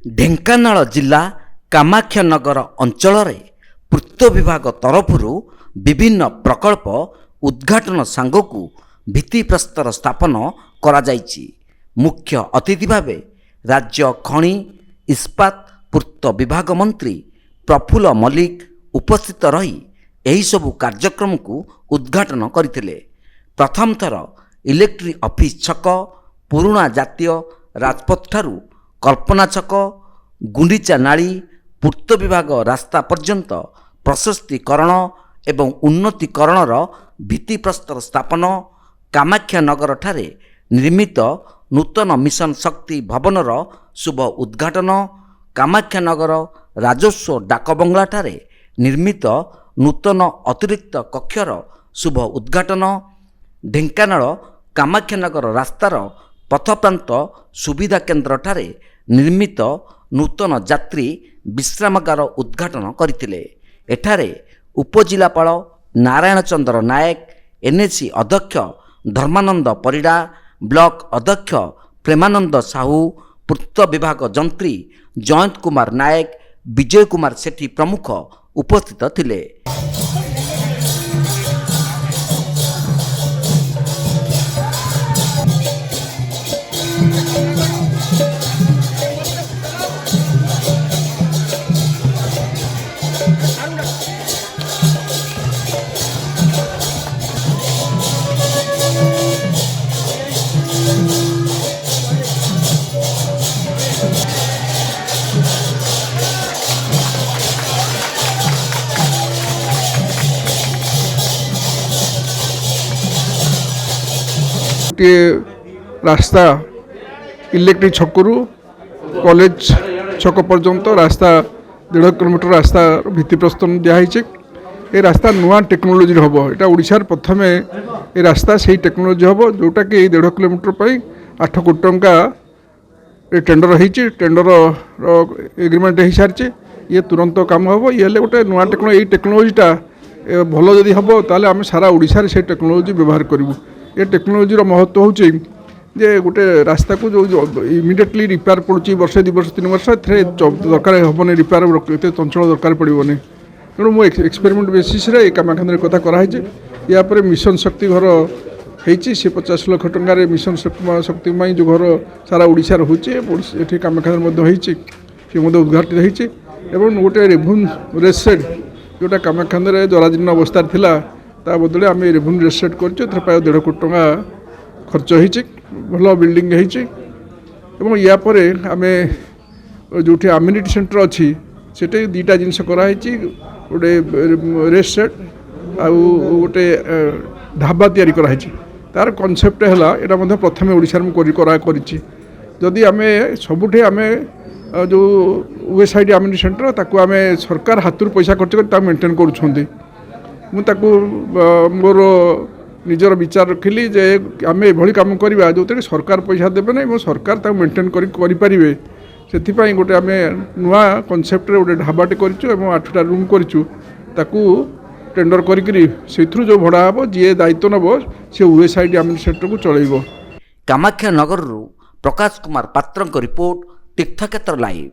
ଢେଙ୍କାନାଳ ଜିଲ୍ଲା କାମାକ୍ଷାନଗର ଅଞ୍ଚଳରେ ପୂର୍ତ୍ତ ବିଭାଗ ତରଫରୁ ବିଭିନ୍ନ ପ୍ରକଳ୍ପ ଉଦ୍ଘାଟନ ସାଙ୍ଗକୁ ଭିତ୍ତିପ୍ରସ୍ତର ସ୍ଥାପନ କରାଯାଇଛି। ମୁଖ୍ୟ ଅତିଥି ଭାବେ ରାଜ୍ୟ ଖଣି ଇସ୍ପାତ ପୂର୍ତ୍ତ ବିଭାଗ ମନ୍ତ୍ରୀ ପ୍ରଫୁଲ୍ଲ ମଲ୍ଲିକ ଉପସ୍ଥିତ ରହି ଏହିସବୁ କାର୍ଯ୍ୟକ୍ରମକୁ ଉଦ୍ଘାଟନ କରିଥିଲେ। ପ୍ରଥମ ଥର ଇଲେକ୍ଟ୍ରି ଅଫିସ୍ ଛକ ପୁରୁଣା ଜାତୀୟ ରାଜପଥଠାରୁ କଳ୍ପନା ଛକ ଗୁଣ୍ଡିଚା ନାଳି ପୂର୍ତ୍ତ ବିଭାଗ ରାସ୍ତା ପର୍ଯ୍ୟନ୍ତ ପ୍ରଶସ୍ତୀକରଣ ଏବଂ ଉନ୍ନତିକରଣର ଭିତ୍ତିପ୍ରସ୍ତର ସ୍ଥାପନ, କାମାକ୍ଷାନଗରଠାରେ ନିର୍ମିତ ନୂତନ ମିଶନ ଶକ୍ତି ଭବନର ଶୁଭ ଉଦ୍ଘାଟନ, କାମାକ୍ଷାନଗର ରାଜସ୍ୱ ଡାକବଙ୍ଗଳାଠାରେ ନିର୍ମିତ ନୂତନ ଅତିରିକ୍ତ କକ୍ଷର ଶୁଭ ଉଦ୍ଘାଟନ, ଢେଙ୍କାନାଳ କାମାକ୍ଷାନଗର ରାସ୍ତାର ପଥପ୍ରାନ୍ତ ସୁବିଧା କେନ୍ଦ୍ରଠାରେ ନିର୍ମିତ ନୂତନ ଯାତ୍ରୀ ବିଶ୍ରାମାଗାର ଉଦ୍ଘାଟନ କରିଥିଲେ। ଏଠାରେ ଉପଜିଲ୍ଲାପାଳ ନାରାୟଣ ଚନ୍ଦ୍ର ନାୟକ, ଏନ୍ଏସି ଅଧ୍ୟକ୍ଷ ଧର୍ମାନନ୍ଦ ପରିଡ଼ା, ବ୍ଲକ ଅଧ୍ୟକ୍ଷ ପ୍ରେମାନନ୍ଦ ସାହୁ, ପୂର୍ତ୍ତ ବିଭାଗ ଯନ୍ତ୍ରୀ ଜୟନ୍ତ କୁମାର ନାୟକ, ବିଜୟ କୁମାର ସେଠୀ ପ୍ରମୁଖ ଉପସ୍ଥିତ ଥିଲେ। रास्ता इलेक्ट्रिक छकरू कॉलेज छक पर्यंत रास्ता 1.5 किलोमीटर रास्ता भित्तिप्रस्तर दिखाई। ये रास्ता नुआ टेक्नोलोजी हम यहाँ ओडिशार प्रथम ये रास्ता से टेक्नोलोजी हम जोटा कि 1.5 किलोमीटर पर 8 कोटी टंका टेंडर होती। टेंडर एग्रीमेंट हो सारी ये तुरंत काम हम ये गोटे नुआ टेक्नोलोजी टेक्नोलोजीटा भल जदि हम ताले आम सारा ओडिशार से टेक्नोलोजी व्यवहार करूँ। ये टेक्नोलोजी महत्व हूँ जे गोटे रास्ता को जो इमिडिएटली रिपेयर पड़ुची वर्ष 2 वर्ष 3 वर्ष दरकार हेनी रिपेयर चंचल दरकार पड़ोनी। तेणु मुझे एक्सपेरिमेंट बेसीस कामाक्षानगर कथा कराई। या मिशन शक्ति घर होती 50 लाख टंकार मिशन शक्ति जो घर सारा ओडिशार होची कामाक्षानगर होती उद्घाटित होती। गोटे रेभेन्यू रेस्ट सेट जोटा कामाक्षानगर जराजीर्ण अवस्था थिला ता बदले आम रेभेन्यू रेस्ट सेट कर 1.5 कोटी टंका खर्च होती। भल बिल्डिंग हो या आम जो आम्यूनिटी सेंटर अच्छी से 2टा जिनस कराई। गोटे रेस्ट सेट आउ गोटे ढाबा तैयारी कराई। तार कॉन्सेप्ट है यहाँ प्रथम ओडिशार जदि आम सबुठ आम जो वेस्ट साइड आम्यूनिटी सेंटर ताकू आम सरकार हाथ पैसा खर्च कर मेंटेन करुँच। मोर निजर विचार रखिली जे आम एभली काम करवा जो सरकार पैसा देवे ना सरकार मेंटेन करें से गोटे आम नुआ कनसेप्ट गोटे ढाबाटे कर 8टा रूम करूँ टेंडर करी जो भड़ा हम जी दायित्व नब सी वेस्ट साइड आम्यूनिटी सेंटर को चलैब। कामाक्षानगर प्रकाश कुमार पात्र रिपोर्ट तीर्थक्षेत्र लाइव।